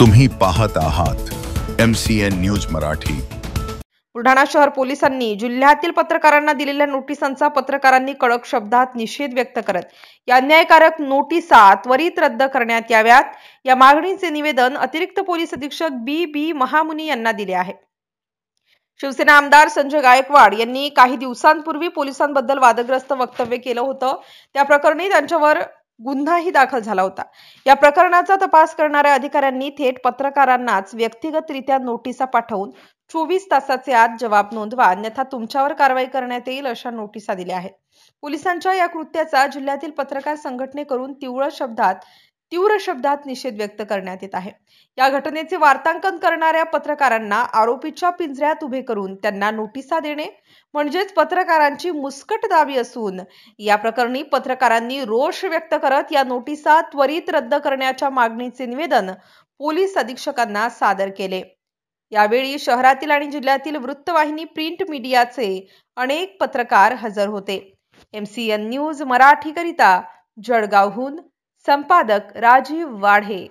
तुम्ही पाहत आहात MCN न्यूज मराठी। बुलढाणा शहर पोलिसांनी जिल्ह्यातील पत्रकारांना दिलेल्या नोटिसांचा पत्रकारांनी कडक शब्दात निषेध व्यक्त करत या अन्यायकारक नोटिसा त्वरित रद्द करण्यात याव्यात या मागणीचे निवेदन अतिरिक्त पोलीस अधीक्षक बी महामुनी यांना दिले आहे। शिवसेना आमदार संजय गायकवाड यांनी काही दिवसांपूर्वी पोलिसांबद्दल वादग्रस्त वक्तव्य केलं होतं। त्या प्रकरणी त्यांच्यावर गुन्हाही दाखल झाला होता। या प्रकरणाचा तपास करणाऱ्या अधिकाऱ्यांनी थेट पत्रकारांनाच व्यक्तिगतरित्या नोटिसा पाठवून 24 तासाचे आत जबाब नोंदवा अन्यथा तुमच्यावर कारवाई करण्यात येईल अशा नोटिसा दिल्या आहेत। पोलिसांच्या या कृत्याचा जिल्ह्यातील पत्रकार संघटनेकडून तीव्र शब्दात निषेध व्यक्त करण्यात येत आहे। या घटनेचे वार्तांकन करणाऱ्या पत्रकारांना आरोपीच्या पिंजऱ्यात उभे करून त्यांना नोटिसा देणे म्हणजेच पत्रकारांची मुस्कटदाबी असून या प्रकरणी पत्रकारांनी रोष व्यक्त करत या नोटिसा त्वरित रद्द करण्याच्या मागणीचे निवेदन पोलीस अधीक्षकांना सादर केले। यावेळी शहरातील आणि जिल्ह्यातील वृत्तवाहिनी प्रिंट मीडियाचे अनेक पत्रकार हजर होते। MCN न्यूज मराठी करिता जळगावहून संपादक राजीव वाढे।